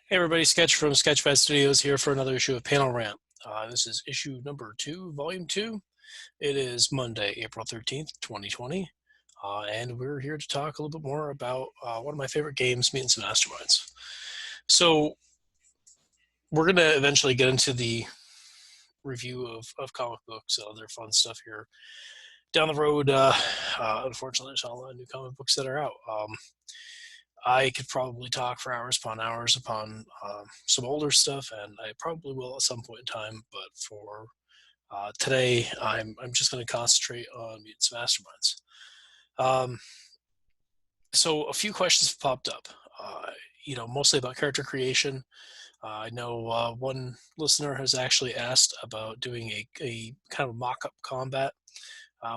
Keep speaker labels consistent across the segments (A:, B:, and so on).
A: Hey everybody, Sketch from Sketchfest Studios here for another issue of Panel Rant. This is issue number 2, volume 2. It is Monday, April 13th, 2020, and we're here to talk a little bit more about one of my favorite games, Mutants and Masterminds. So we're going to eventually get into the review of comic books and other fun stuff here down the road. Unfortunately, there's not a lot of new comic books that are out. I could probably talk for hours upon hours upon some older stuff, and I probably will at some point in time. But for today, I'm just going to concentrate on Mutants and Masterminds. So a few questions have popped up. Mostly about character creation. I know one listener has actually asked about doing a kind of mock-up combat,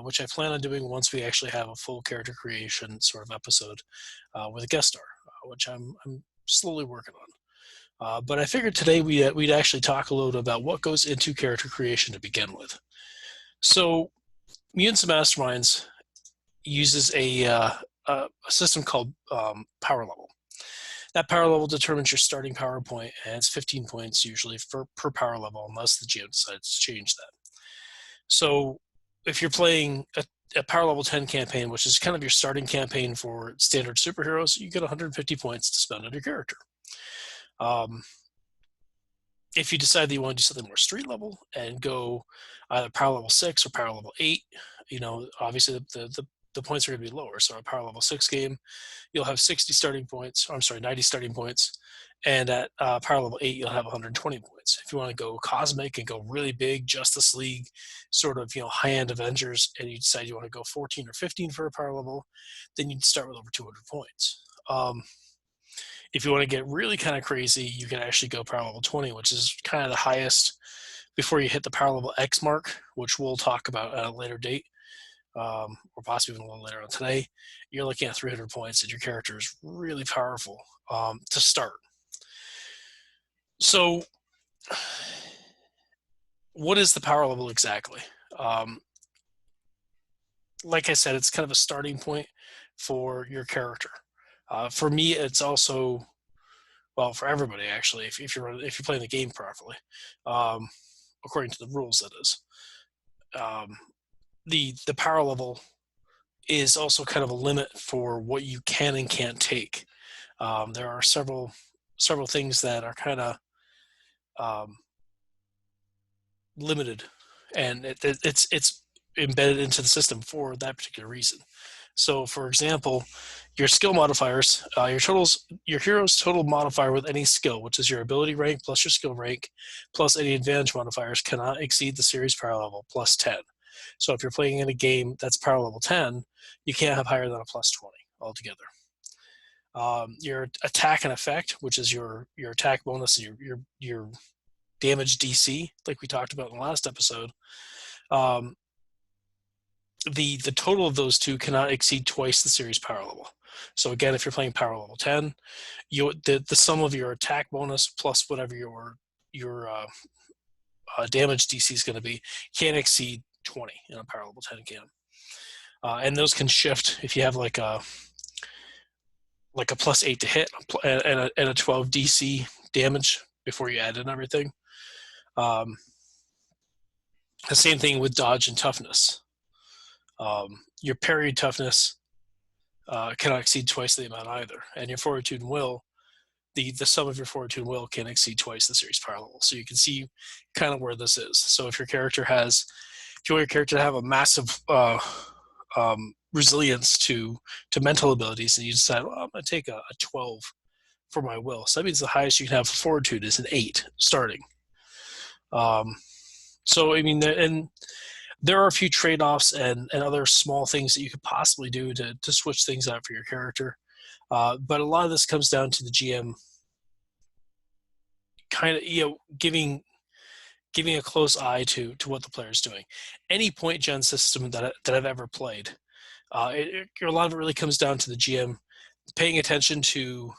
A: which I plan on doing once we actually have a full character creation sort of episode with a guest star, which I'm slowly working on. But I figured today we'd actually talk a little about what goes into character creation to begin with. So, Mutants and Masterminds uses a system called power level. That power level determines your starting power point, and it's 15 points usually per power level, unless the GM decides to change that. So, if you're playing a power level 10 campaign, which is kind of your starting campaign for standard superheroes, you get 150 points to spend on your character. If you decide that you want to do something more street level and go either power level 6 or power level 8, obviously the points are going to be lower. So a power level 6 game, you'll have 90 starting points, and at power level 8, you'll have 120 points. If you want to go cosmic and go really big, Justice League, sort of, high-end Avengers, and you decide you want to go 14 or 15 for a power level, then you'd start with over 200 points. If you want to get really kind of crazy, you can actually go power level 20, which is kind of the highest before you hit the power level X mark, which we'll talk about at a later date, or possibly even a little later on today. You're looking at 300 points, and your character is really powerful to start. So, what is the power level exactly? Like I said, it's kind of a starting point for your character. For me, it's also, well, for everybody actually, if you're playing the game properly, according to the rules, that is. The power level is also kind of a limit for what you can and can't take. There are several things that are kind of limited, and it's embedded into the system for that particular reason. So, for example, your skill modifiers, your hero's total modifier with any skill, which is your ability rank plus your skill rank, plus any advantage modifiers, cannot exceed the series power level plus 10. So if you're playing in a game that's power level 10, you can't have higher than a plus 20 altogether. Your attack and effect, which is your attack bonus and your damage DC, like we talked about in the last episode, the total of those two cannot exceed twice the series power level. So again, if you're playing power level 10, the sum of your attack bonus plus whatever your damage DC is going to be can't exceed 20 in a power level 10 game. And those can shift if you have like a plus 8 to hit and a 12 DC damage before you add in everything. The same thing with dodge and toughness. Your parry toughness cannot exceed twice the amount either. And your fortitude and will, the sum of your fortitude and will can exceed twice the series power level. So you can see kind of where this is. So if you want your character to have a massive resilience to mental abilities, and you decide, well, I'm going to take a 12 for my will. So that means the highest you can have for fortitude is an 8 starting. So, I mean, and there are a few trade-offs and other small things that you could possibly do to switch things out for your character. But a lot of this comes down to the GM kind of, giving a close eye to what the player is doing. Any point gen system that I've ever played, a lot of it really comes down to the GM paying attention to,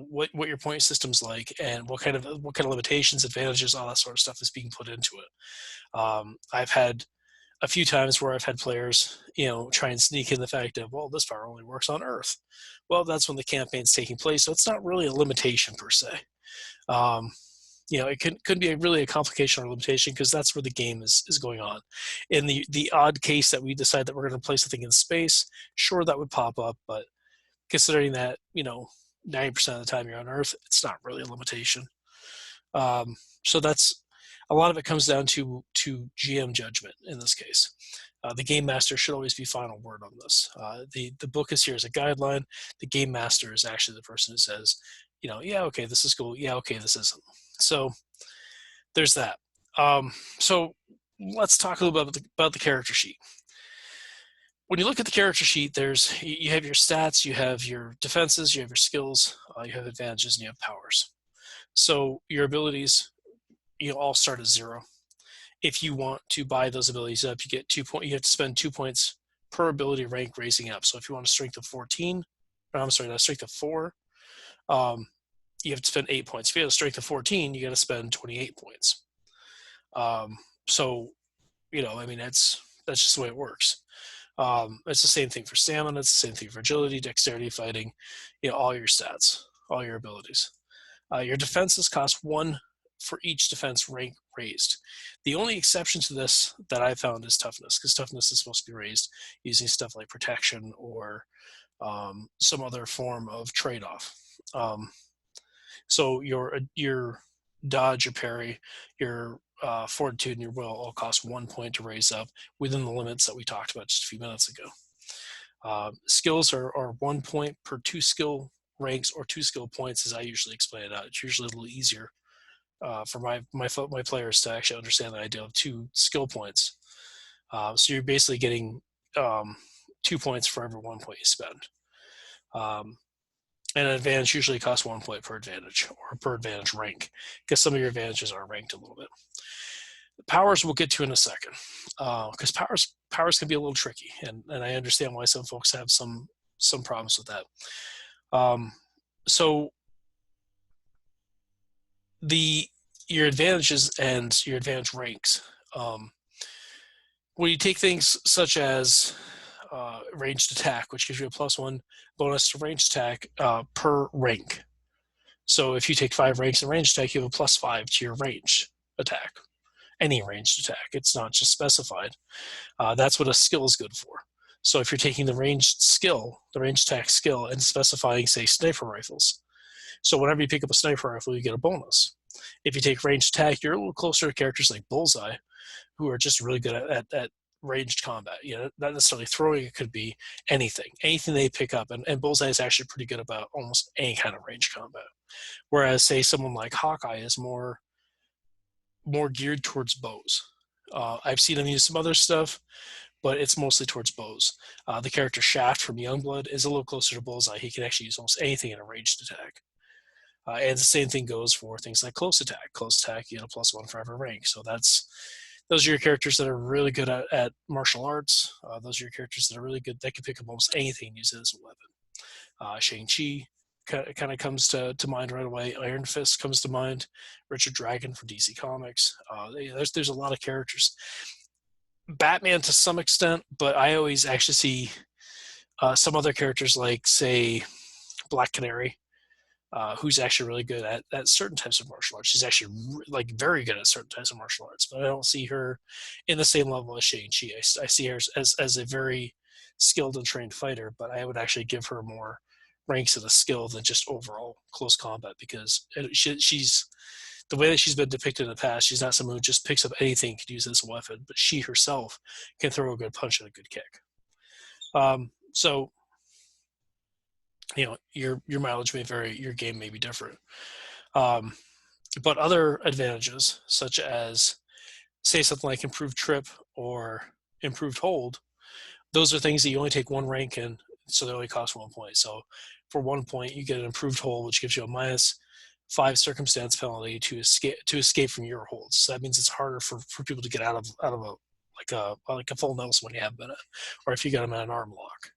A: what your point system's like and what kind of limitations, advantages, all that sort of stuff is being put into it. I've had a few times where I've had players, try and sneak in the fact of, well, this power only works on Earth. Well, that's when the campaign's taking place, so it's not really a limitation per se. Um, it could be really a complication or limitation because that's where the game is going on. In the odd case that we decide that we're going to play something in space, sure, that would pop up, but considering that 90% of the time you're on Earth, it's not really a limitation. So that's a lot of it comes down to GM judgment in this case. The game master should always be final word on this. The book is here as a guideline. The game master is actually the person who says, yeah, okay, this is cool. Yeah, okay, this isn't. So there's that. So let's talk a little bit about the character sheet. When you look at the character sheet, you have your stats, you have your defenses, you have your skills, you have advantages, and you have powers. So your abilities, all start at 0. If you want to buy those abilities up, you get 2 points. You have to spend 2 points per ability rank raising up. So if you want a strength of 14, a strength of 4, you have to spend 8 points. If you have a strength of 14, you got to spend 28 points. So, that's just the way it works. It's the same thing for stamina. It's the same thing for agility, dexterity, fighting, all your stats, all your abilities. Your defenses cost 1 for each defense rank raised. The only exception to this that I found is toughness, because toughness is supposed to be raised using stuff like protection or some other form of trade-off. So your dodge, your parry, your fortitude, and your will all cost 1 point to raise up within the limits that we talked about just a few minutes ago. Skills are 1 point per 2 skill ranks or 2 skill points, as I usually explain it out. It's usually a little easier for my players to actually understand the idea of 2 skill points. So you're basically getting 2 points for every 1 point you spend. And an advantage usually costs 1 point per advantage or per advantage rank, because some of your advantages are ranked a little bit. The powers we'll get to in a second, because powers can be a little tricky, and I understand why some folks have some problems with that. So your advantages and your advantage ranks. When you take things such as ranged attack, which gives you a +1 bonus to ranged attack per rank. So if you take 5 ranks in ranged attack, you have a +5 to your ranged attack. Any ranged attack. It's not just specified. That's what a skill is good for. So if you're taking the ranged attack skill, and specifying, say, sniper rifles. So whenever you pick up a sniper rifle, you get a bonus. If you take ranged attack, you're a little closer to characters like Bullseye, who are just really good at ranged combat. Not necessarily throwing, it could be anything they pick up. And Bullseye is actually pretty good about almost any kind of ranged combat. Whereas, say, someone like Hawkeye is more geared towards bows. I've seen him use some other stuff, but it's mostly towards bows. The character Shaft from Youngblood is a little closer to Bullseye. He can actually use almost anything in a ranged attack. And the same thing goes for things like close attack. Close attack, you get a +1 for every rank. So those are your characters that are really good at martial arts. Those are your characters that are really good. They can pick up almost anything and use it as a weapon. Shang-Chi kind of comes to mind right away. Iron Fist comes to mind. Richard Dragon from DC Comics. There's a lot of characters. Batman to some extent, but I always actually see some other characters like, say, Black Canary, who's actually really good at certain types of martial arts. She's actually very good at certain types of martial arts, but I don't see her in the same level as Shang-Chi. I see her as a very skilled and trained fighter, but I would actually give her more ranks of the skill than just overall close combat, because she's the way that she's been depicted in the past. She's not someone who just picks up anything and can use it as a weapon, but she herself can throw a good punch and a good kick. So your mileage may vary, your game may be different. But other advantages, such as, say, something like improved trip or improved hold, those are things that you only take 1 rank in, so they only cost 1 point. So for 1 point, you get an improved hold, which gives you a -5 circumstance penalty to escape from your holds. So that means it's harder for people to get out of a full nose when you have been, or if you got them at an arm lock.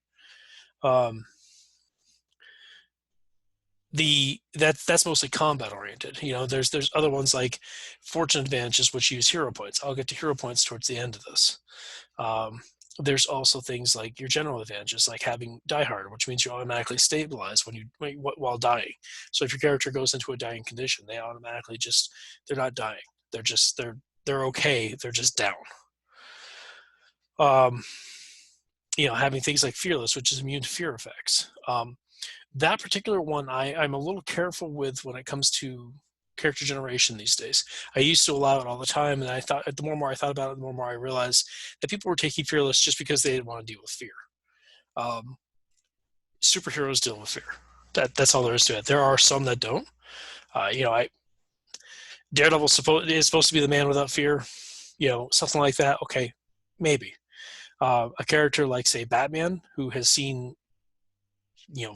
A: That's mostly combat oriented. There's other ones like fortune advantages, which use hero points. I'll get to hero points towards the end of this. Um, there's also things like your general advantages, like having Die Hard, which means you automatically stabilize while dying. So if your character goes into a dying condition, they automatically they're not dying. They're okay. They're just down. Um, having things like Fearless, which is immune to fear effects. That particular one, I'm a little careful with when it comes to character generation these days. I used to allow it all the time, and I thought the more I thought about it, the more I realized that people were taking Fearless just because they didn't want to deal with fear. Um, Superheroes deal with fear. That's all there is to it. There are some that don't. Daredevil is supposed to be the man without fear. Something like that. Okay, maybe. A character like, say, Batman, who has seen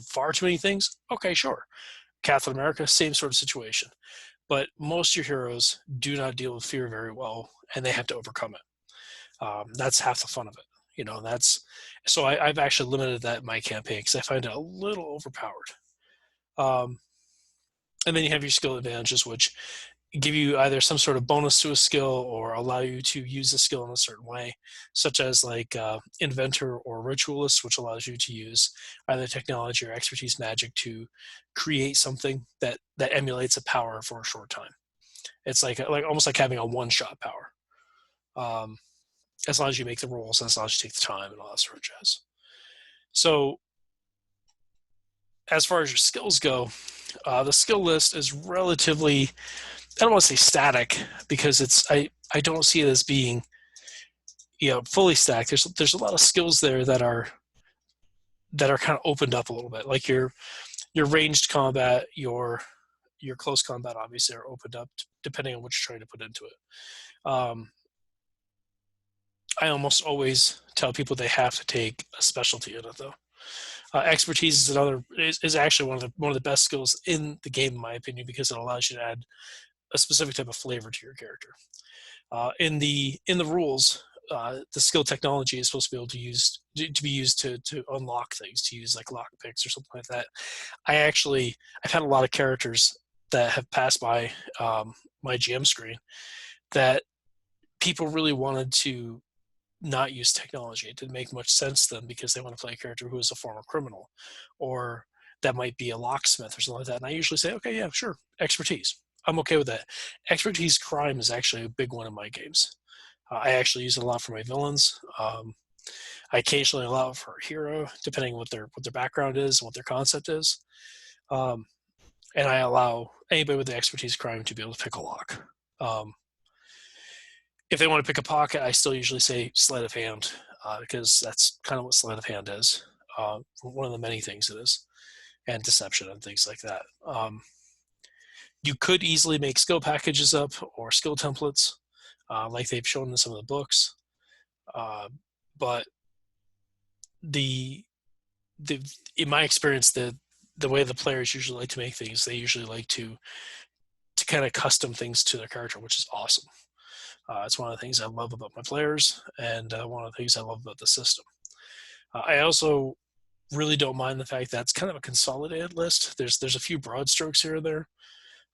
A: far too many things. Okay, sure. Captain America, same sort of situation. But most of your heroes do not deal with fear very well, and they have to overcome it. That's half the fun of it. That's so I've actually limited that in my campaign because I find it a little overpowered. Um, and then you have your skill advantages, which give you either some sort of bonus to a skill or allow you to use the skill in a certain way, such as like Inventor or Ritualist, which allows you to use either technology or expertise magic to create something that emulates a power for a short time. It's like almost like having a one-shot power, as long as you make the rolls and as long as you take the time and all that sort of jazz. So as far as your skills go, the skill list is relatively, I don't want to say static, because I don't see it as being fully stacked. There's a lot of skills there that are kind of opened up a little bit, like your ranged combat, your close combat obviously are opened up depending on what you're trying to put into it. I almost always tell people they have to take a specialty in it, though. Expertise is actually one of the best skills in the game, in my opinion, because it allows you to add a specific type of flavor to your character. In the rules, the skill technology is supposed to be able to be used to unlock things, to use like lock picks or something like that. I've had a lot of characters that have passed by my GM screen that people really wanted to not use technology. It didn't make much sense to them because they want to play a character who is a former criminal, or that might be a locksmith or something like that. And I usually say, okay, yeah, sure, expertise. I'm okay with that. Expertise crime is actually a big one in my games. I actually use it a lot for my villains. I occasionally allow it for a hero, depending on what their background is, what their concept is. And I allow anybody with the expertise crime to be able to pick a lock. If they want to pick a pocket, I still usually say sleight of hand, because that's kind of what sleight of hand is. One of the many things it is, and deception and things like that. You could easily make skill packages up or skill templates, like they've shown in some of the books. But in my experience, the way the players usually like to make things, they usually like to kind of custom things to their character, which is awesome. It's one of the things I love about my players, and one of the things I love about the system. I also really don't mind the fact that it's kind of a consolidated list. There's a few broad strokes here and there,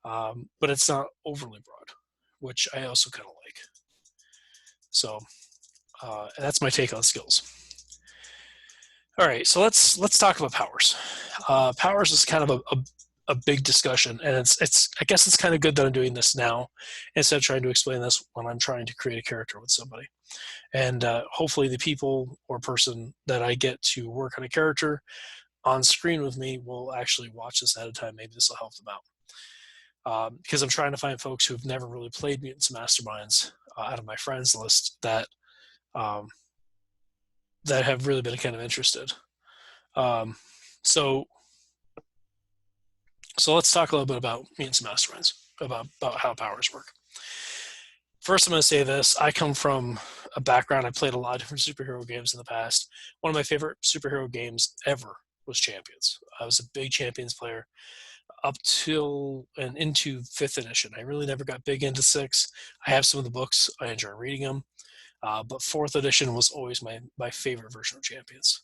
A: but it's not overly broad, which I also kind of like. So that's my take on skills. All right, so let's talk about powers. Powers is kind of a big discussion, and it's I guess it's kind of good that I'm doing this now instead of trying to explain this when I'm trying to create a character with somebody. And hopefully the people or person that I get to work on a character on screen with me will actually watch this ahead of time. Maybe this will help them out. Because I'm trying to find folks who have never really played Mutants Masterminds out of my friends list that have really been kind of interested. So let's talk a little bit about Mutants Masterminds, about how powers work. First, I'm going to say this. I come from a background. I played a lot of different superhero games in the past. One of my favorite superhero games ever was Champions. I was a big Champions player up till and into 5th edition. I really never got big into 6. I have some of the books. I enjoy reading them. But 4th edition was always my favorite version of Champions.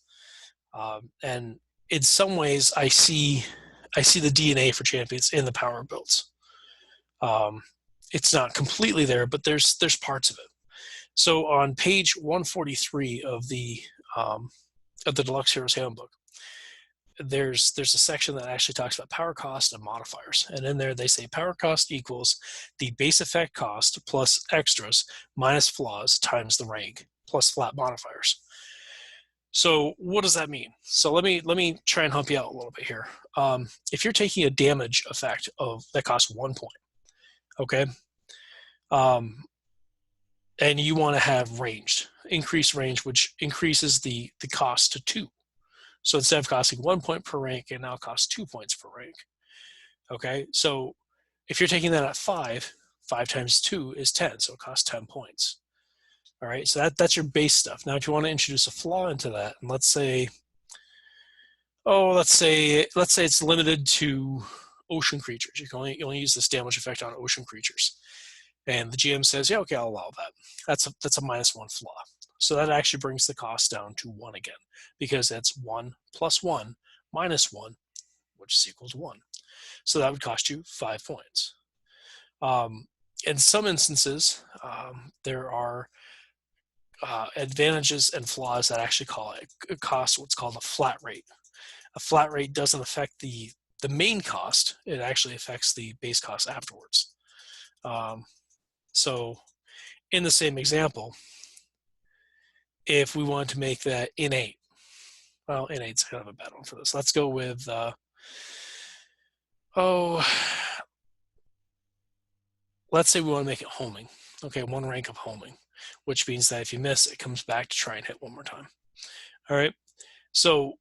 A: And in some ways, I see the DNA for Champions in the power builds. It's not completely there, but there's parts of it. So on page 143 of the Deluxe Heroes Handbook, there's a section that actually talks about power cost and modifiers. And in there they say power cost equals the base effect cost plus extras minus flaws times the rank plus flat modifiers. So what does that mean? So let me try and help you out a little bit here. If you're taking a damage effect that costs 1 point, okay, and you want to have increased range, which increases the cost to 2. So instead of costing 1 point per rank, it now costs 2 points per rank. Okay, so if you're taking that at 5 times 2 is 10, so it costs 10 points. All right, so that's your base stuff. Now, if you want to introduce a flaw into that, and let's say it's limited to ocean creatures. You can only use this damage effect on ocean creatures, and the GM says, yeah, okay, I'll allow that. That's a -1 flaw. So that actually brings the cost down to 1 again, because that's 1 plus 1 minus 1, which is equal to 1. So that would cost you 5 points. In some instances, there are advantages and flaws that actually cost what's called a flat rate. A flat rate doesn't affect the main cost. It actually affects the base cost afterwards. So in the same example, if we want to make that innate, well, innate's kind of a bad one for this. Let's go with, let's say we want to make it homing. Okay, 1 rank of homing, which means that if you miss, it comes back to try and hit 1 more time. All right, so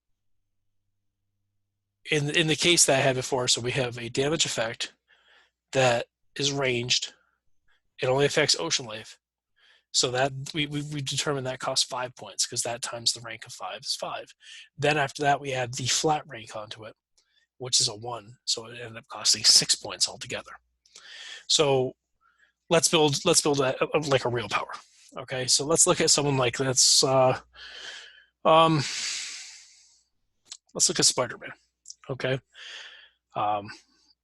A: in the case that I had before, so we have a damage effect that is ranged. It only affects ocean life. So that we determined that costs 5 points, because that times the rank of 5 is 5. Then after that, we add the flat rank onto it, which is a 1. So it ended up costing 6 points altogether. So let's build like a real power. Okay, so let's look at someone like let's look at Spider-Man. Okay,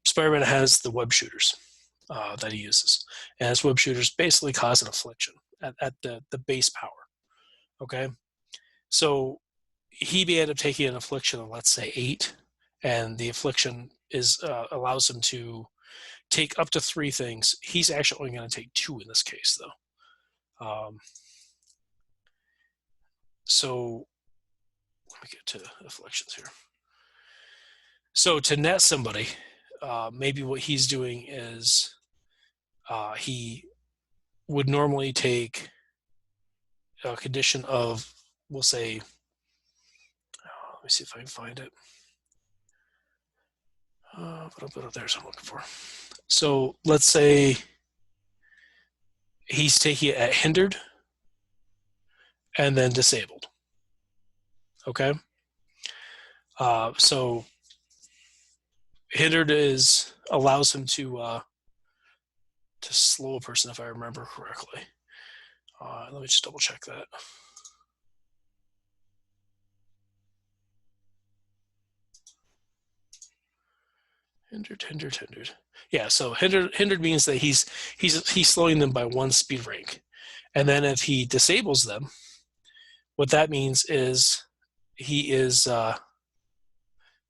A: Spider-Man has the web shooters that he uses, and his web shooters basically cause an affliction at the base power. Okay, so he ended up taking an affliction of, let's say, 8, and the affliction allows him to take up to 3 things. He's actually only going to take 2 in this case, though. So let me get to afflictions here. So to net somebody, maybe what he's doing is he would normally take a condition of, we'll say, let me see if I can find it. There's what I'm looking for. So let's say he's taking it at hindered and then disabled. Okay. So hindered allows him to slow a person, if I remember correctly. Let me just double check that. Hindered. Yeah, so hindered means that he's slowing them by 1 speed rank, and then if he disables them, what that means is he is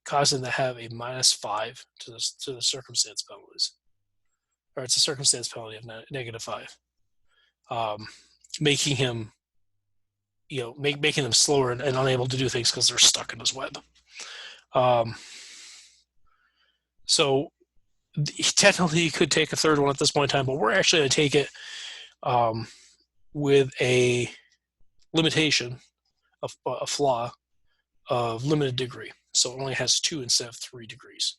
A: causing them to have a -5 to the circumstance penalties, or it's a circumstance penalty of -5, making him, making them slower and unable to do things because they're stuck in his web. So technically he could take a 3rd one at this point in time, but we're actually going to take it with a limitation, a flaw of limited degree. So it only has 2 instead of 3 degrees.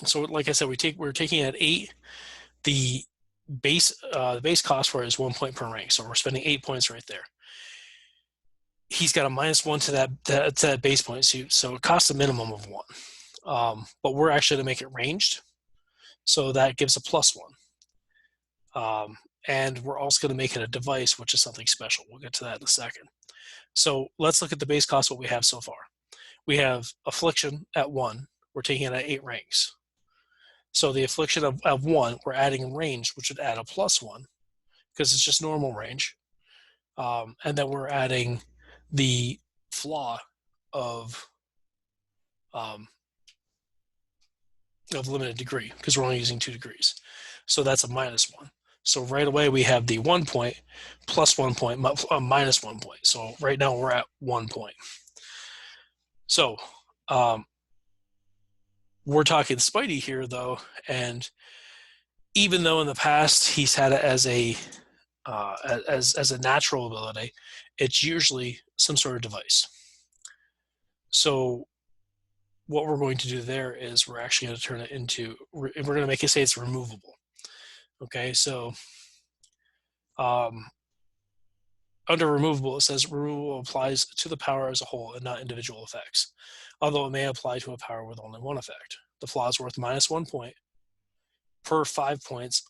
A: So like I said, we're taking it at 8. The base cost for it is 1 point per rank, so we're spending 8 points right there. He's got a -1 to that base point, so it costs a minimum of 1. But we're actually going to make it ranged, so that gives a +1. And we're also going to make it a device, which is something special. We'll get to that in a second. So let's look at the base cost, what we have so far. We have affliction at 1. We're taking it at 8 ranks. So the affliction of 1, we're adding range, which would add a +1. because it's just normal range. And then we're adding the flaw of um, limited degree because we're only using 2 degrees. So that's a -1. So right away we have the 1 point plus 1 point minus 1 point. So right now we're at 1 point. So we're talking Spidey here though, and even though in the past he's had it as a natural ability, it's usually some sort of device. So what we're going to do there is we're actually going to turn it into, we're going to make it say it's removable. Okay, so under removable, it says removable applies to the power as a whole and not individual effects, although it may apply to a power with only one effect. The flaw is worth -1 point per 5 points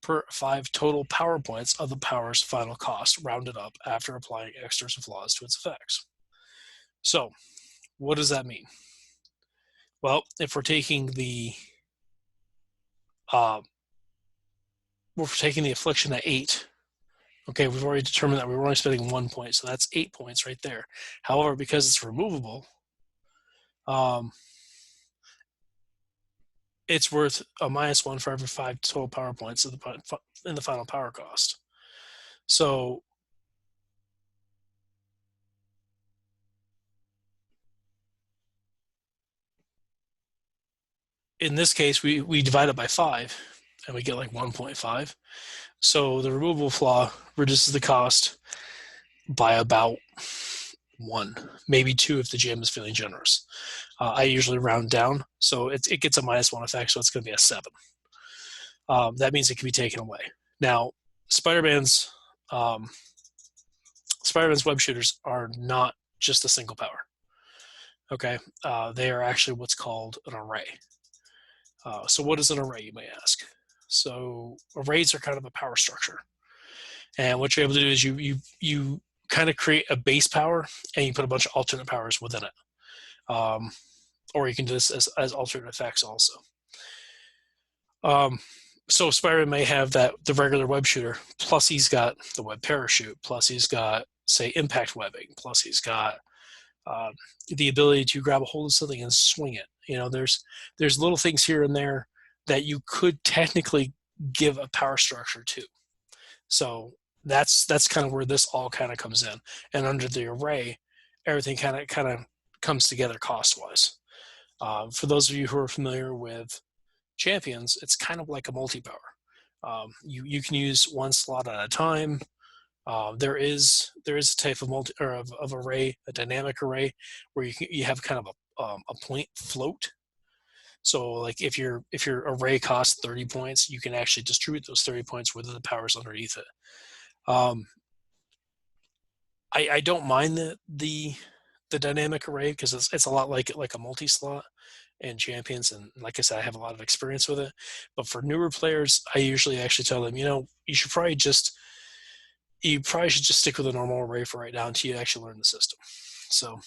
A: per 5 total power points of the power's final cost, rounded up after applying extras and flaws to its effects. So, what does that mean? Well, if we're taking the affliction at 8, okay, we've already determined that we were only spending 1 point, so that's 8 points right there. However, because it's removable, it's worth a -1 for every 5 total power points in the final power cost. So in this case, we divide it by 5, and we get like 1.5. So the removable flaw reduces the cost by about 1, maybe 2 if the GM is feeling generous. I usually round down, so it gets a -1 effect, so it's going to be a 7. That means it can be taken away. Now, Spider-Man's web shooters are not just a single power. Okay, they are actually what's called an array. So what is an array, you may ask? So arrays are kind of a power structure, and what you're able to do is you kind of create a base power and you put a bunch of alternate powers within it, or you can do this as alternate effects also. So Spider-Man may have the regular web shooter, plus he's got the web parachute, plus he's got, say, impact webbing, plus he's got the ability to grab a hold of something and swing it. There's little things here and there that you could technically give a power structure to. So that's kind of where this all kind of comes in. And under the array, everything kind of comes together cost-wise. For those of you who are familiar with champions, it's kind of like a multi-power. You can use one slot at a time. There is a type of array, a dynamic array, where you have kind of a point float. So like if your array costs 30 points, you can actually distribute those 30 points within the powers underneath it. I don't mind the dynamic array because it's a lot like a multi-slot and champions, and like I said, I have a lot of experience with it. But for newer players, I usually actually tell them, you should probably just stick with a normal array for right now until you actually learn the system. So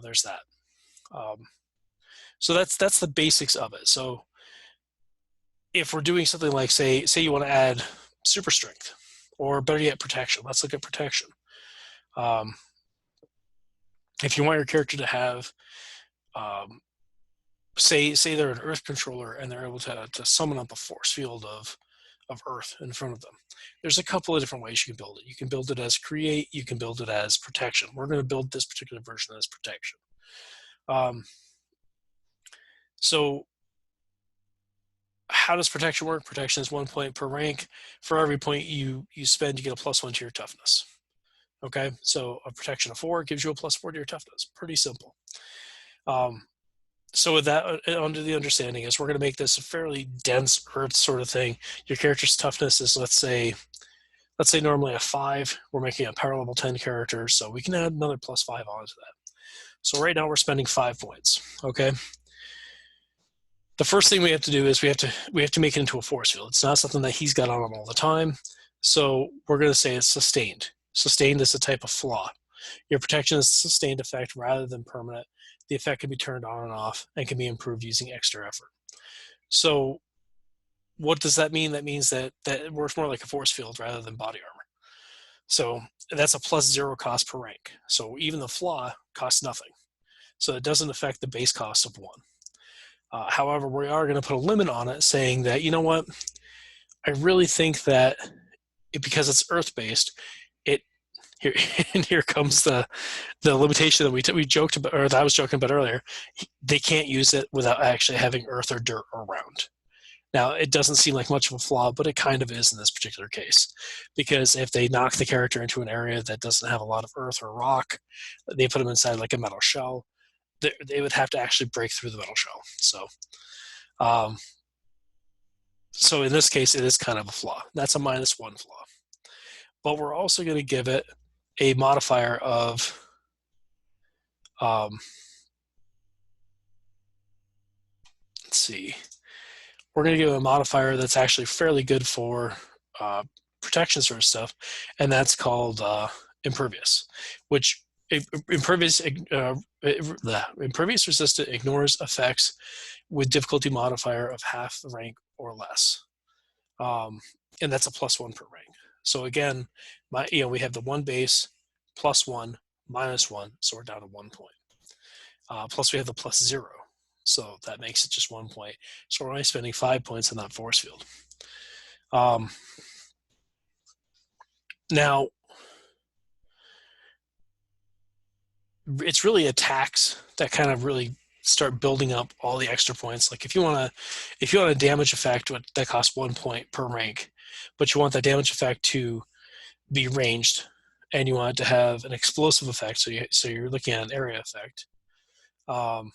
A: there's that. So that's the basics of it. So if we're doing something like say you want to add super strength, or better yet, protection. Let's look at protection. If you want your character to have, say they're an earth controller and they're able to summon up a force field of earth in front of them. There's a couple of different ways you can build it. You can build it as create, you can build it as protection. We're going to build this particular version as protection. So how does protection work? Protection is 1 point per rank. For every point you spend, you get a +1 to your toughness. Okay, so a protection of 4 gives you a +4 to your toughness. Pretty simple. So with that under the understanding is we're going to make this a fairly dense earth sort of thing. Your character's toughness is, let's say normally a 5. We're making a power level 10 character, so we can add another +5 onto that. So right now we're spending 5 points. Okay. The first thing we have to do is we have to make it into a force field. It's not something that he's got on him all the time. So we're going to say it's sustained. Sustained is a type of flaw. Your protection is a sustained effect rather than permanent. The effect can be turned on and off and can be improved using extra effort. So What does that mean? That means that it works more like a force field rather than body armor. So that's a +0 cost per rank. So even the flaw costs nothing. So it doesn't affect the base cost of one. However, we are going to put a limit on it, saying that, you know what, I really think that because it's Earth-based, it here and here comes the limitation that we joked about, or that I was joking about earlier. They can't use it without actually having Earth or dirt around. Now, it doesn't seem like much of a flaw, but it kind of is in this particular case. Because if they knock the character into an area that doesn't have a lot of earth or rock, they put them inside like a metal shell, they would have to actually break through the metal shell. Um, so in this case, it is kind of a flaw. That's a -1 flaw. But we're also going to give it a modifier of let's see. We're going to give it a modifier that's actually fairly good for protection sort of stuff, and that's called impervious, which impervious resistant ignores effects with difficulty modifier of half the rank or less, and that's a +1 per rank. So again, we have the 1 base, +1, -1, so we're down to 1 point. Plus we have the +0, so that makes it just 1 point. So we're only spending 5 points on that force field. Now, it's really attacks that kind of really start building up all the extra points. Like if you want a damage effect that costs 1 point per rank, but you want that damage effect to be ranged, and you want it to have an explosive effect, so you're looking at an area effect, or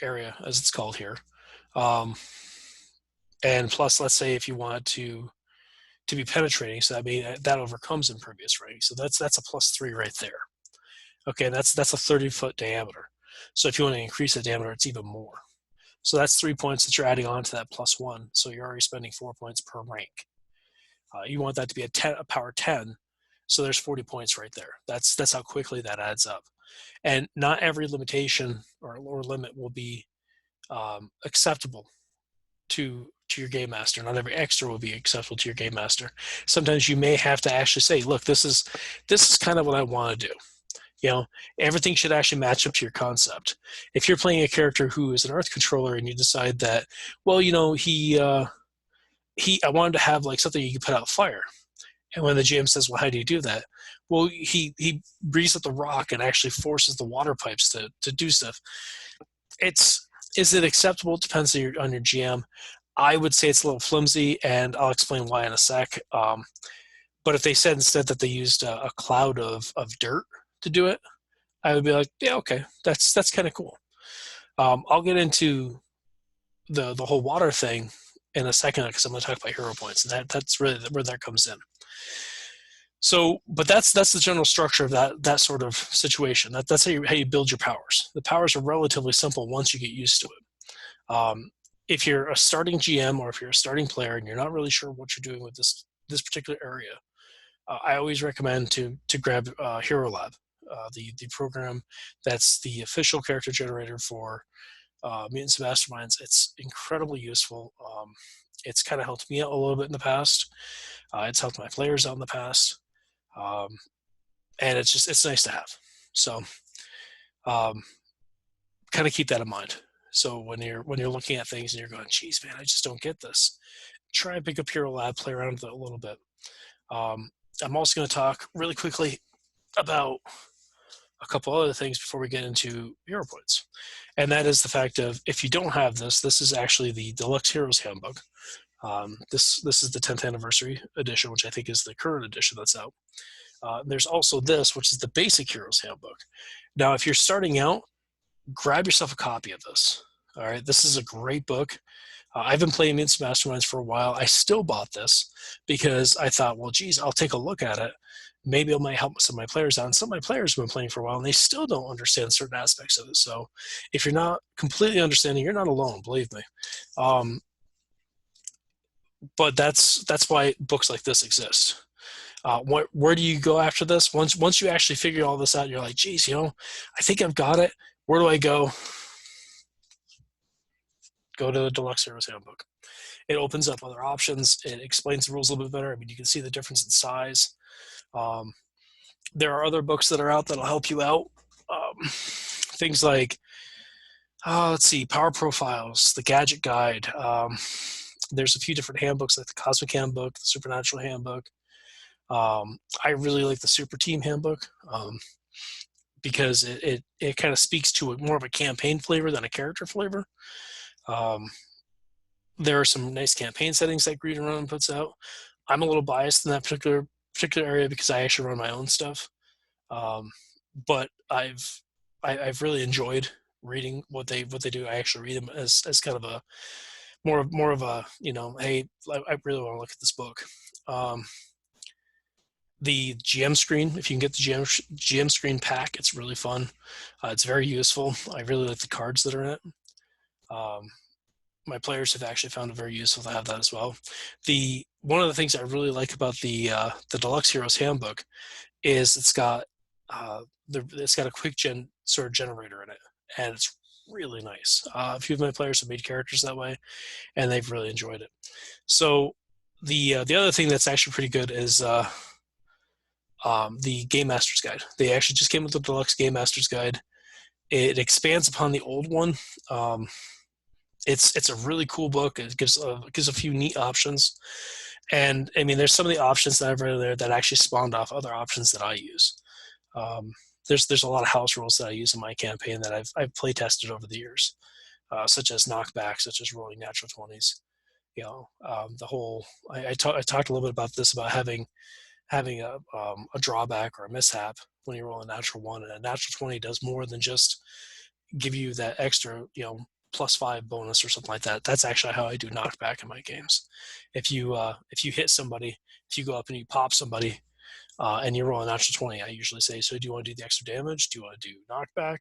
A: area as it's called here. And plus, let's say if you want to be penetrating, so that overcomes impervious rank. So that's a +3 right there. Okay, that's a 30-foot diameter. So if you want to increase the diameter, it's even more. So that's 3 points that you're adding on to that +1. So you're already spending 4 points per rank. You want that to be a power 10. So there's 40 points right there. That's how quickly that adds up. And not every limitation or lower limit will be acceptable to your game master. Not every extra will be acceptable to your game master. Sometimes you may have to actually say, look, this is kind of what I want to do. Everything should actually match up to your concept. If you're playing a character who is an earth controller and you decide that, well, I wanted to have like something you can put out fire. And when the GM says, well, how do you do that? Well, he breathes at the rock and actually forces the water pipes to do stuff. Is it acceptable? It depends on your GM. I would say it's a little flimsy, and I'll explain why in a sec. But if they said instead that they used a cloud of dirt to do it, I would be like, yeah, okay, that's kind of cool. I'll get into the whole water thing in a second because I'm going to talk about hero points, and that's really where that comes in. So, but that's the general structure of that sort of situation. That's how you build your powers. The powers are relatively simple once you get used to it. If you're a starting GM or if you're a starting player and you're not really sure what you're doing with this particular area, I always recommend to grab Hero Lab, the program that's the official character generator for Mutants and Masterminds. It's incredibly useful. It's kind of helped me out a little bit in the past. It's helped my players out in the past. And it's nice to have. So kind of keep that in mind. So when you're looking at things and you're going, geez, man, I just don't get this, try and pick up Hero Lab, play around with it a little bit. I'm also going to talk really quickly about a couple other things before we get into hero points. And that is the fact of, if you don't have this is actually the Deluxe Heroes Handbook. This is the 10th anniversary edition, which I think is the current edition that's out. There's also this, which is the Basic Heroes Handbook. Now, if you're starting out, grab yourself a copy of this. All right, this is a great book. I've been playing Mutants Masterminds for a while. I still bought this because I thought, well, geez, I'll take a look at it. Maybe it might help some of my players out. And some of my players have been playing for a while, and they still don't understand certain aspects of it. So if you're not completely understanding, you're not alone, believe me. But that's why books like this exist. Where do you go after this? Once you actually figure all this out, you're like, geez, I think I've got it. Where do I go? go to the Deluxe Heroes Handbook. It opens up other options. It explains the rules a little bit better. I mean, you can see the difference in size. Um, there are other books that are out that'll help you out. Things like, let's see, Power Profiles, the Gadget Guide. There's a few different handbooks like the Cosmic Handbook, the Supernatural Handbook. I really like the Super Team Handbook because it kind of speaks to more of a campaign flavor than a character flavor. Um, there are some nice campaign settings that Green Run puts out. I'm a little biased in that particular area because I actually run my own stuff. But I've really enjoyed reading what they do. I actually read them as kind of a more of a, hey, I really want to look at this book. The GM screen, if you can get the GM screen pack, it's really fun. It's very useful. I really like the cards that are in it. My players have actually found it very useful to have that as well. One of the things I really like about the Deluxe Heroes Handbook is it's got a quick gen sort of generator in it, and it's really nice. A few of my players have made characters that way, and they've really enjoyed it. So the other thing that's actually pretty good is the Game Master's Guide. They actually just came with the Deluxe Game Master's Guide. It expands upon the old one. It's a really cool book. It gives a few neat options, and I mean, there's some of the options that I've read there that actually spawned off other options that I use. There's a lot of house rules that I use in my campaign that I've play tested over the years, such as knockback, such as rolling natural 20s. The whole I talked a little bit about this, about having a drawback or a mishap when you roll a natural 1, and a natural 20 does more than just give you that extra +5 bonus or something like that. That's actually how I do knockback in my games. If you hit somebody, if you go up and you pop somebody, and you roll a natural 20, I usually say, so do you want to do the extra damage? Do you want to do knockback?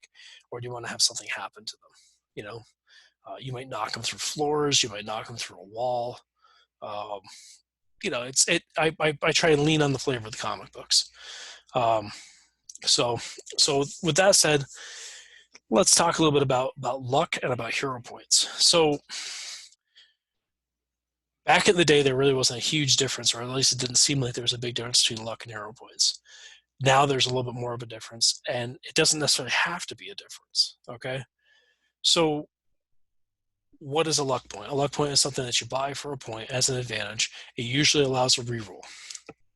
A: Or do you want to have something happen to them? You might knock them through floors. You might knock them through a wall. I try and lean on the flavor of the comic books. So with that said, let's talk a little bit about luck and about hero points. So back in the day, there really wasn't a huge difference, or at least it didn't seem like there was a big difference between luck and hero points. Now there's a little bit more of a difference, and it doesn't necessarily have to be a difference, okay? So what is a luck point? A luck point is something that you buy for a point as an advantage. It usually allows a reroll.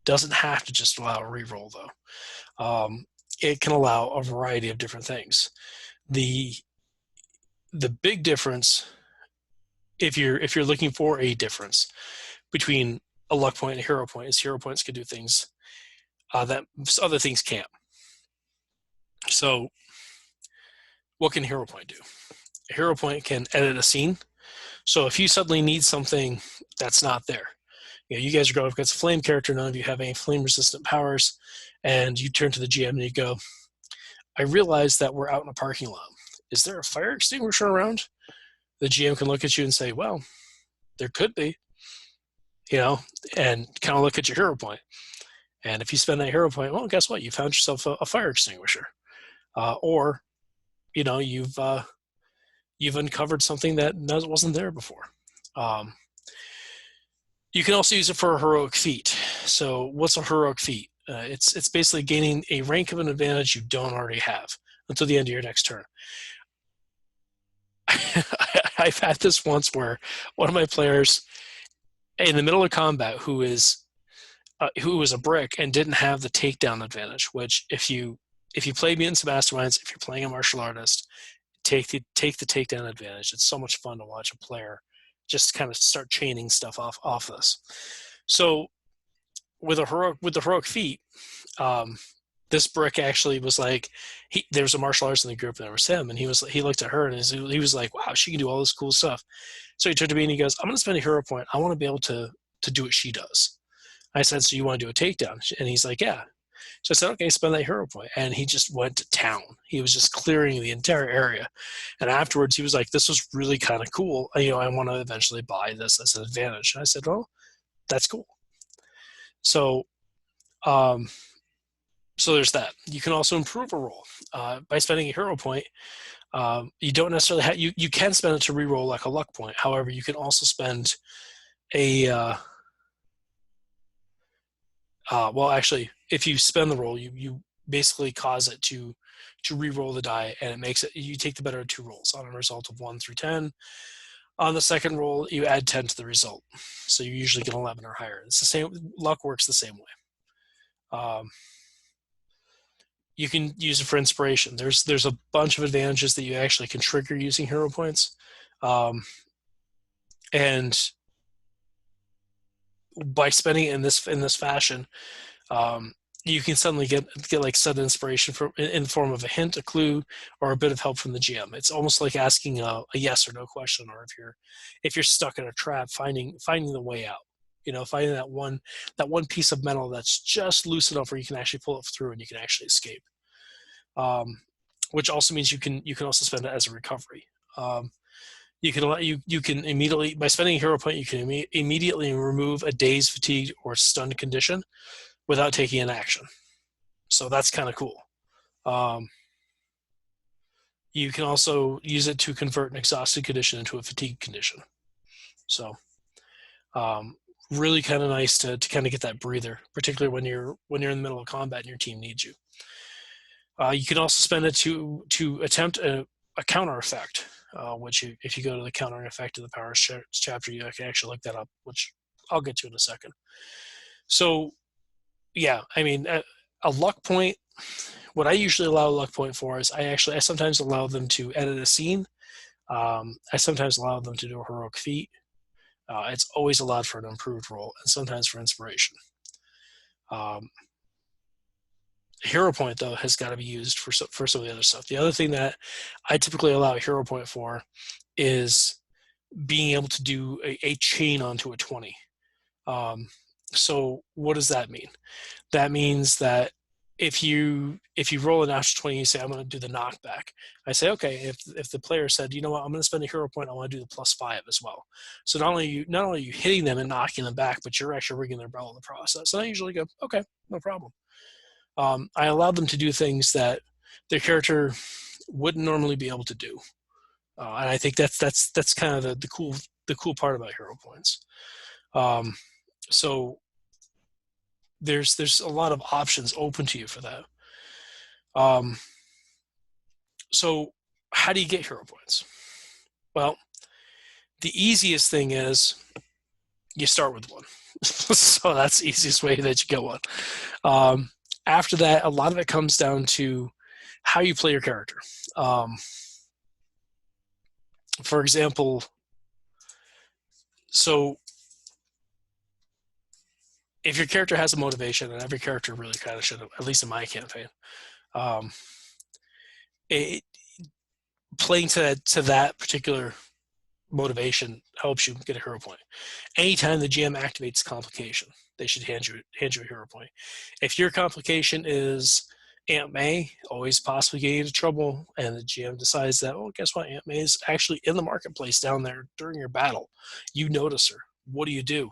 A: Doesn't have to just allow a reroll, though. It can allow a variety of different things. The big difference, if you're looking for a difference between a luck point and a hero point, is hero points can do things that other things can't. So what can hero point do? A hero point can edit a scene. So if you suddenly need something that's not there, you guys are going up against a flame character, none of you have any flame resistant powers, and you turn to the GM and you go, I realize that we're out in a parking lot. Is there a fire extinguisher around? The GM can look at you and say, well, there could be, and kind of look at your hero point. And if you spend that hero point, well, guess what? You found yourself a fire extinguisher. Or you've uncovered something that wasn't there before. You can also use it for a heroic feat. So what's a heroic feat? It's basically gaining a rank of an advantage you don't already have until the end of your next turn. I've had this once where one of my players, in the middle of combat, who was a brick and didn't have the takedown advantage, which if you play Mutants and Masterminds, if you're playing a martial artist, take the takedown advantage. It's so much fun to watch a player just kind of start chaining stuff off this. So with the heroic feat, this brick actually was like, there was a martial artist in the group, and there was him, and he looked at her and he was like, wow, she can do all this cool stuff. So he turned to me and he goes, I'm going to spend a hero point. I want to be able to do what she does. I said, so you want to do a takedown? And he's like, yeah. So I said, okay, spend that hero point. And he just went to town. He was just clearing the entire area. And afterwards, he was like, this was really kind of cool. I want to eventually buy this as an advantage. And I said, well, that's cool. So, so there's that. You can also improve a roll by spending a hero point. You don't necessarily have, you can spend it to reroll like a luck point. However, you can also spend a well, actually, if you spend the roll, you basically cause it to re-roll the die, and it makes it, you take the better of two rolls on a result of 1 through 10. On the second roll, you add 10 to the result, so you usually get 11 or higher. It's the same. Luck works the same way. You can use it for inspiration. There's a bunch of advantages that you actually can trigger using hero points, and by spending it in this fashion, you can suddenly get like sudden inspiration from in the form of a hint, a clue, or a bit of help from the GM. It's almost like asking a yes or no question, or if you're stuck in a trap, finding the way out. Finding that one piece of metal that's just loose enough where you can actually pull it through and you can actually escape. Which also means you can also spend it as a recovery. You can immediately, by spending a hero point, you can immediately remove a dazed, fatigued, or stunned condition without taking an action. So that's kind of cool. You can also use it to convert an exhausted condition into a fatigue condition. So really kind of nice to kind of get that breather, particularly when you're in the middle of combat and your team needs you. You can also spend it to attempt a counter effect, which if you go to the countering effect of the powers chapter, you can actually look that up, which I'll get to in a second. So yeah, I mean, a luck point, what I usually allow a luck point for is I sometimes allow them to edit a scene. I sometimes allow them to do a heroic feat. It's always allowed for an improved roll, and sometimes for inspiration. Hero point, though, has got to be used for some of the other stuff. The other thing that I typically allow a hero point for is being able to do a chain onto a 20. So what does that mean? That means that if you roll a natural 20, you say, I'm going to do the knockback. I say, okay, if the player said, you know what, I'm going to spend a hero point, I want to do the +5 as well. So not only are you hitting them and knocking them back, but you're actually ringing their bell in the process. And I usually go, okay, no problem. I allowed them to do things that their character wouldn't normally be able to do. And I think that's kind of the cool part about hero points. So there's a lot of options open to you for that. So how do you get hero points? Well, the easiest thing is you start with one. So that's the easiest way that you get one. After that, a lot of it comes down to how you play your character. For example, so if your character has a motivation, and every character really kind of should have, at least in my campaign, playing to that particular motivation helps you get a hero point. Anytime the GM activates complication, they should hand you a hero point. If your complication is Aunt May, always possibly getting into trouble, and the GM decides that, oh, guess what, Aunt May is actually in the marketplace down there during your battle. You notice her. What do?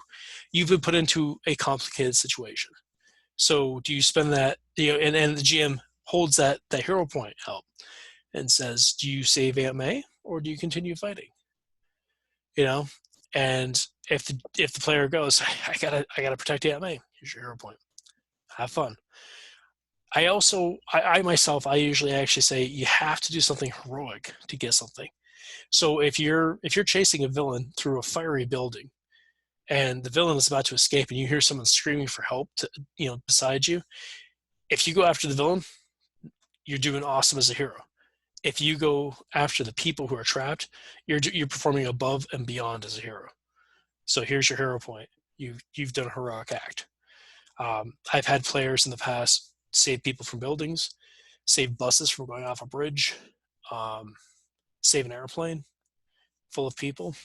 A: You've been put into a complicated situation. So do you spend that, and the GM holds that hero point out and says, do you save Aunt May or do you continue fighting? And if the player goes, I gotta protect Aunt May, here's your hero point. Have fun. I myself, I usually actually say you have to do something heroic to get something. So if you're chasing a villain through a fiery building, and the villain is about to escape, and you hear someone screaming for help beside you, if you go after the villain, you're doing awesome as a hero. If you go after the people who are trapped, you're performing above and beyond as a hero. So here's your hero point. You've done a heroic act. I've had players in the past save people from buildings, save buses from going off a bridge, save an airplane full of people.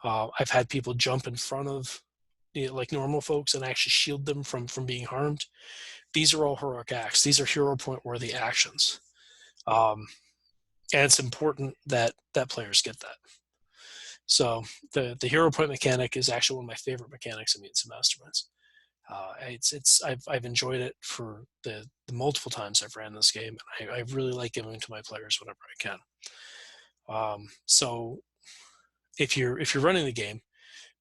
A: I've had people jump in front of like normal folks and actually shield them from being harmed. These are all heroic acts. These are hero point worthy actions. And it's important that players get that. So the hero point mechanic is actually one of my favorite mechanics in Mutants and Masterminds. I've enjoyed it for the multiple times I've ran this game, and I really like giving it to my players whenever I can. So if you're running the game,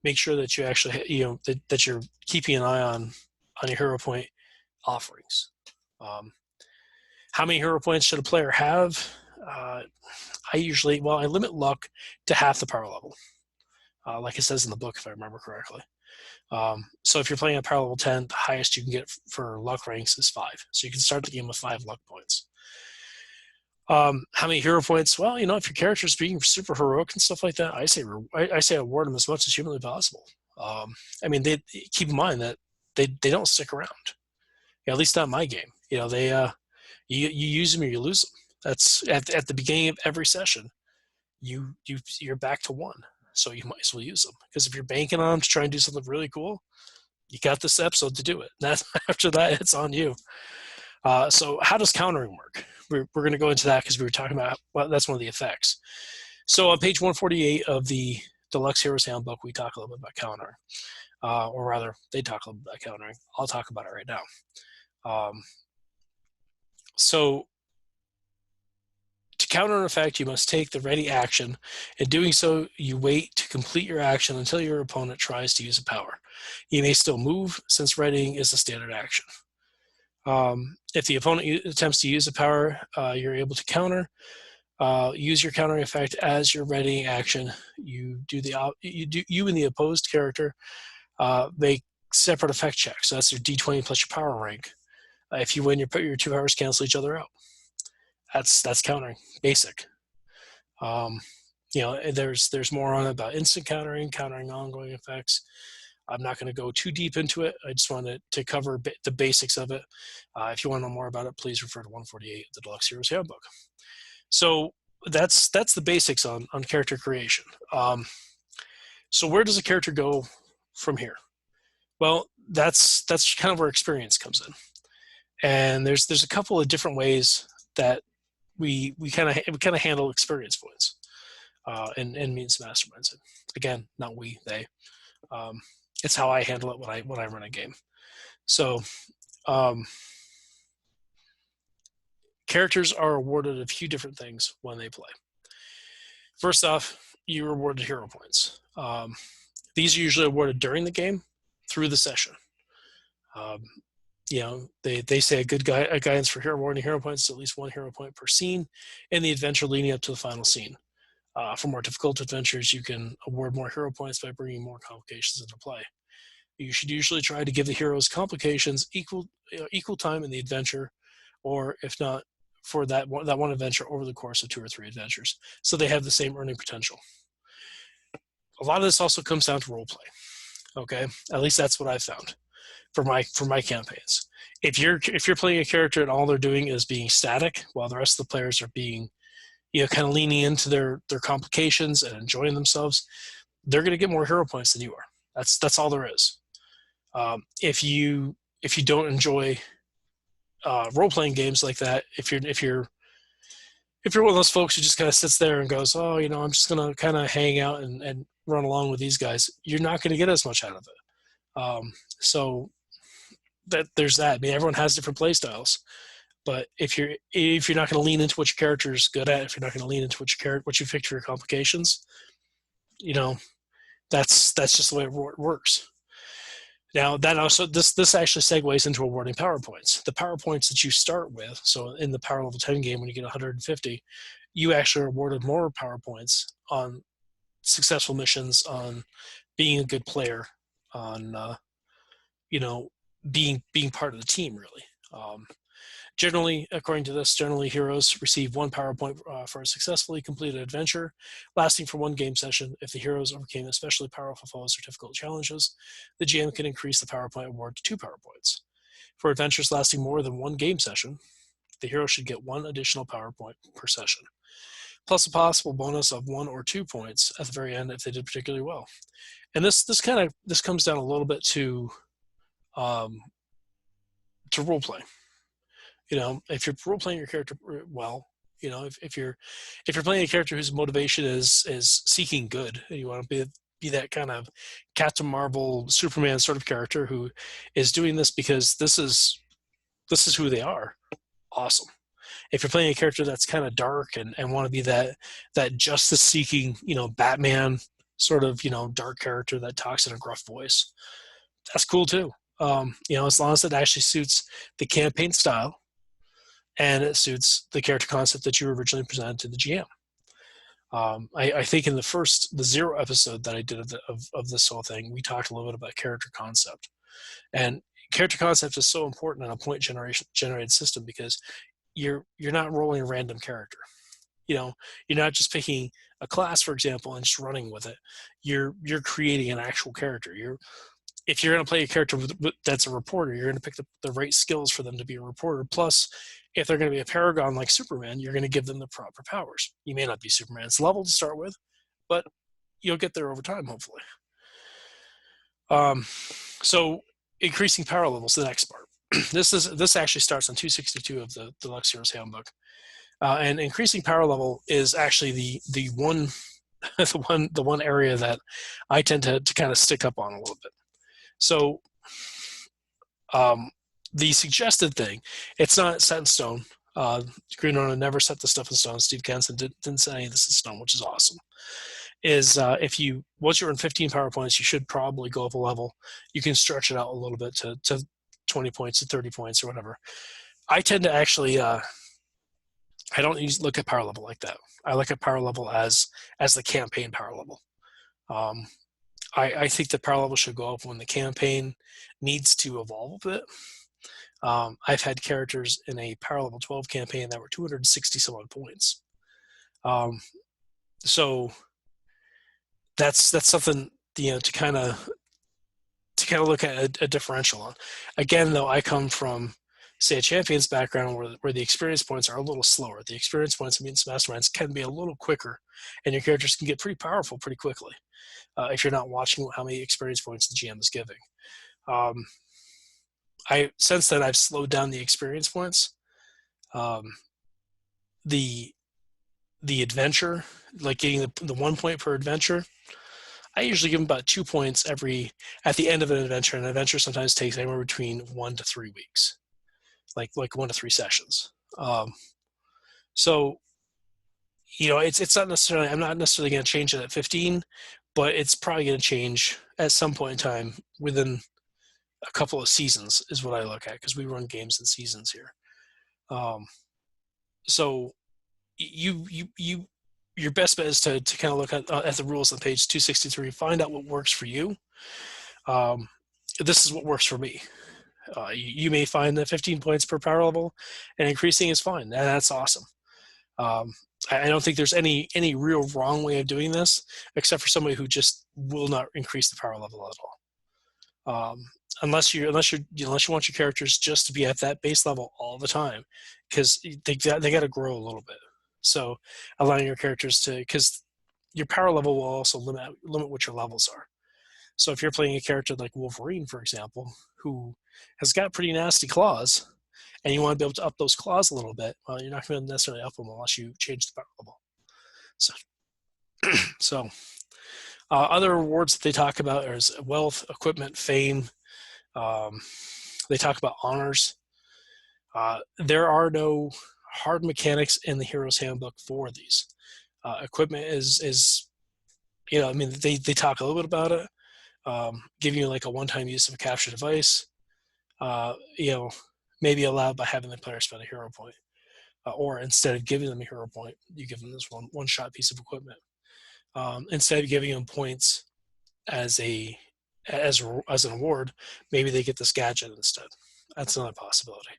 A: make sure that you actually that you're keeping an eye on your hero point offerings. Um, how many hero points should a player have? Uh, I limit luck to half the power level, like it says in the book, if I remember correctly. So if you're playing at power level 10, the highest you can get for luck ranks is 5. So you can start the game with 5 luck points. How many hero points? Well, if your character is being super heroic and stuff like that, I say award them as much as humanly possible. They keep in mind that they don't stick around. At least not in my game. They you use them or you lose them. That's at the beginning of every session. You're back to 1, so you might as well use them, because if you're banking on them to try and do something really cool, you got this episode to do it. After that, it's on you. So how does countering work? We're going to go into that because we were talking about, well, that's one of the effects. So on page 148 of the Deluxe Heroes Handbook, we talk a little bit about countering. Or rather, they talk a little bit about countering. I'll talk about it right now. So to counter an effect, you must take the ready action. In doing so, you wait to complete your action until your opponent tries to use a power. You may still move, since readying is a standard action. If the opponent attempts to use a power, you're able to counter. Use your countering effect as your readying action. You and the opposed character make separate effect checks. So that's your D20 plus your power rank. If you win, your 2 powers cancel each other out. That's countering, basic. There's more on it about instant countering ongoing effects. I'm not going to go too deep into it. I just wanted to cover the basics of it. If you want to know more about it, please refer to 148 of the Deluxe Heroes Handbook. So that's the basics on character creation. So where does a character go from here? Well, that's kind of where experience comes in, and there's a couple of different ways that we kind of handle experience points in Mutants Masterminds. Again, not we, they. It's how I handle it when I run a game. So characters are awarded a few different things when they play. First off, you're awarded hero points. These are usually awarded during the game through the session. They say a guidance for awarding hero points is at least 1 hero point per scene in the adventure leading up to the final scene. For more difficult adventures, you can award more hero points by bringing more complications into play. You should usually try to give the heroes complications equal time in the adventure, or if not, for that one adventure over the course of 2 or 3 adventures, so they have the same earning potential. A lot of this also comes down to role play. Okay, at least that's what I've found for my campaigns. If you're playing a character and all they're doing is being static, while the rest of the players are being, kind of leaning into their complications and enjoying themselves, they're going to get more hero points than you are. That's all there is. If you don't enjoy role playing games like that, if you're one of those folks who just kind of sits there and goes, oh, I'm just going to kind of hang out and run along with these guys, you're not going to get as much out of it. So there's that. I mean, everyone has different play styles, but if you're not going to lean into what your character is good at, if you're not going to lean into what you picked for your complications, that's just the way it works. Now, that also this actually segues into awarding power points. The power points that you start with, so in the power level 10 game, when you get 150, you actually are awarded more power points on successful missions, on being a good player, on being part of the team, really. Generally, according to this, heroes receive 1 power point for a successfully completed adventure, lasting for 1 game session. If the heroes overcame especially powerful foes or difficult challenges, the GM can increase the power point award to 2 power points. For adventures lasting more than 1 game session, the hero should get 1 additional power point per session, plus a possible bonus of 1 or 2 points at the very end if they did particularly well. And this comes down a little bit to role play. If you're role playing your character well, if you're playing a character whose motivation is seeking good, and you want to be that kind of Captain Marvel, Superman sort of character who is doing this because this is who they are. Awesome. If you're playing a character that's kind of dark and want to be that justice seeking, Batman sort of, dark character that talks in a gruff voice, that's cool too. As long as it actually suits the campaign style and it suits the character concept that you originally presented to the GM. I think in the zero episode that I did of this whole thing, we talked a little bit about character concept. And character concept is so important in a point generated system because you're not rolling a random character. You're not just picking a class, for example, and just running with it. You're creating an actual character. If you're going to play a character that's a reporter, you're going to pick the right skills for them to be a reporter. Plus, if they're going to be a paragon like Superman, you're going to give them the proper powers. You may not be Superman's level to start with, but you'll get there over time, hopefully. So increasing power levels, the next part. This actually starts on 262 of the Deluxe Heroes Handbook, and increasing power level is actually the one the one area that I tend to kind of stick up on a little bit. So, the suggested thing, it's not set in stone. Green Ronin never set the stuff in stone. Steve Kenson didn't set any of this in stone, which is awesome. Is once you're in 15 power points, you should probably go up a level. You can stretch it out a little bit to 20 points to 30 points or whatever. I tend to actually, I don't look at power level like that. I look at power level as the campaign power level. I think the power level should go up when the campaign needs to evolve a bit. I've had characters in a power level 12 campaign that were 260 some odd points. So that's something to kind of look at a differential on. Again, though, I come from, say, a champions background where the experience points are a little slower. The experience points in Mutants Masterminds can be a little quicker, and your characters can get pretty powerful pretty quickly if you're not watching how many experience points the GM is giving. Since then, I've slowed down the experience points. The adventure, like getting the 1 point per adventure, I usually give them about 2 points at the end of an adventure. An adventure sometimes takes anywhere between 1 to 3 weeks, like 1 to 3 sessions. So, it's not necessarily, I'm not necessarily going to change it at 15, but it's probably going to change at some point in time within a couple of seasons is what I look at, because we run games in seasons here. So your best bet is to kind of look at the rules on page 263, find out what works for you. This is what works for me. You may find that 15 points per power level and increasing is fine, and that's awesome. I don't think there's any real wrong way of doing this, except for somebody who just will not increase the power level at all. Unless you want your characters just to be at that base level all the time, because they got to grow a little bit. So allowing your characters because your power level will also limit what your levels are. So if you're playing a character like Wolverine, for example, who has got pretty nasty claws, and you want to be able to up those claws a little bit, well, you're not going to necessarily up them unless you change the power level. So, other rewards that they talk about is wealth, equipment, fame. They talk about honors. There are no hard mechanics in the Hero's Handbook for these. Equipment is they talk a little bit about it, giving you like a one-time use of a capture device. Maybe allowed by having the player spend a hero point, or instead of giving them a hero point, you give them this one-shot piece of equipment. Instead of giving them points as an award, maybe they get this gadget instead. That's another possibility.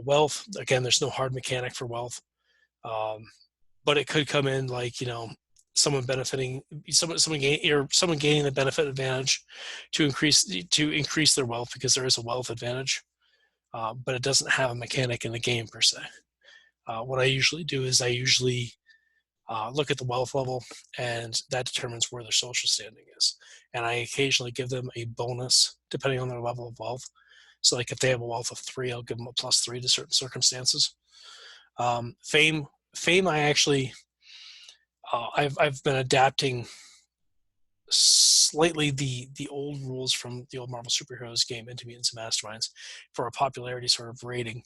A: Wealth, again, there's no hard mechanic for wealth, but it could come in like someone gaining the benefit advantage to increase their wealth, because there is a wealth advantage, but it doesn't have a mechanic in the game per se. What I usually do is look at the wealth level, and that determines where their social standing is. And I occasionally give them a bonus depending on their level of wealth. So like if they have a wealth of 3, I'll give them a +3 to certain circumstances. Fame, I actually, I've been adapting slightly the old rules from the old Marvel superheroes game into Mutants and Masterminds for a popularity sort of rating.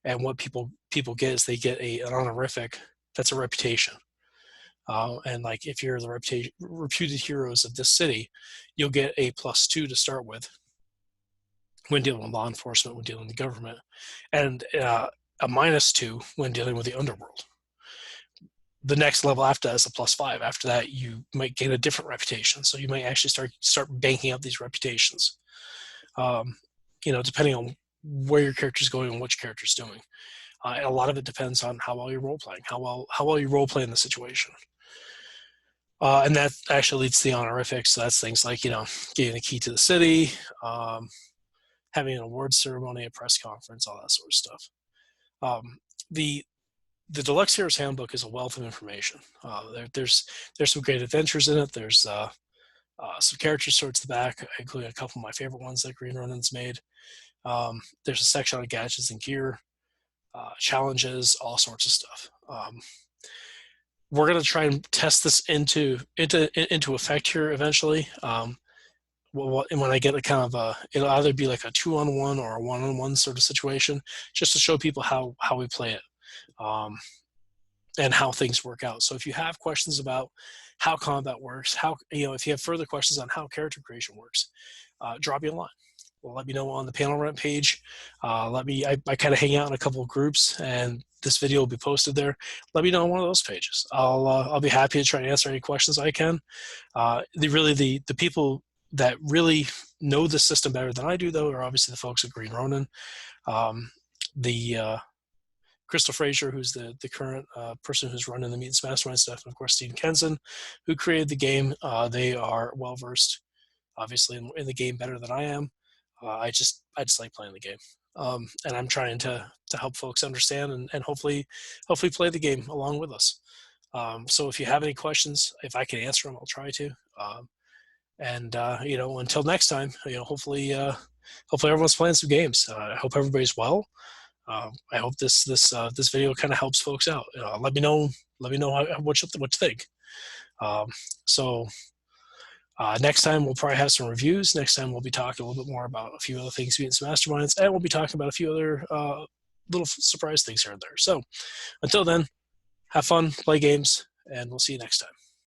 A: And what people get is they get an honorific that's a reputation. And like if you're the reputed heroes of this city, you'll get a +2 to start with when dealing with law enforcement, when dealing with the government, and a -2 when dealing with the underworld. The next level after that is a +5. After that, you might gain a different reputation. So you might actually start banking up these reputations. Um, depending on where your character's going and what your character's doing. And a lot of it depends on how well you're role playing, how well you role play in the situation. And that actually leads to the honorifics. So that's things like getting the key to the city, um, having an awards ceremony, a press conference, all that sort of stuff. Um, the the Deluxe Heroes Handbook is a wealth of information. There's some great adventures in it. There's some characters towards the back, including a couple of my favorite ones that Green Ronin's made. There's a section on gadgets and gear, challenges, all sorts of stuff. We're going to try and test this into effect here eventually. When I get a kind of it'll either be like a 2-on-1 or a 1-on-1 sort of situation, just to show people how we play it. And how things work out. So if you have questions about how combat works, if you have further questions on how character creation works, drop me a line. Well, let me know on the panel rant page. I kind of hang out in a couple of groups, and this video will be posted there. Let me know on one of those pages. I'll be happy to try and answer any questions I can. The people that really know the system better than I do, though, are obviously the folks at Green Ronin. Crystal Frazier, who's the current person who's running the Mutants Mastermind stuff, and of course Stephen Kenson, who created the game. They are well versed, obviously, in the game better than I am. I just like playing the game, and I'm trying to help folks understand and hopefully play the game along with us. So if you have any questions, if I can answer them, I'll try to. Until next time, hopefully everyone's playing some games. I hope everybody's well. I hope this video kind of helps folks out. Let me know what you think. So next time we'll probably have some reviews. Next time we'll be talking a little bit more about a few other things being some masterminds, and we'll be talking about a few other little surprise things here and there. So until then, have fun, play games, and we'll see you next time.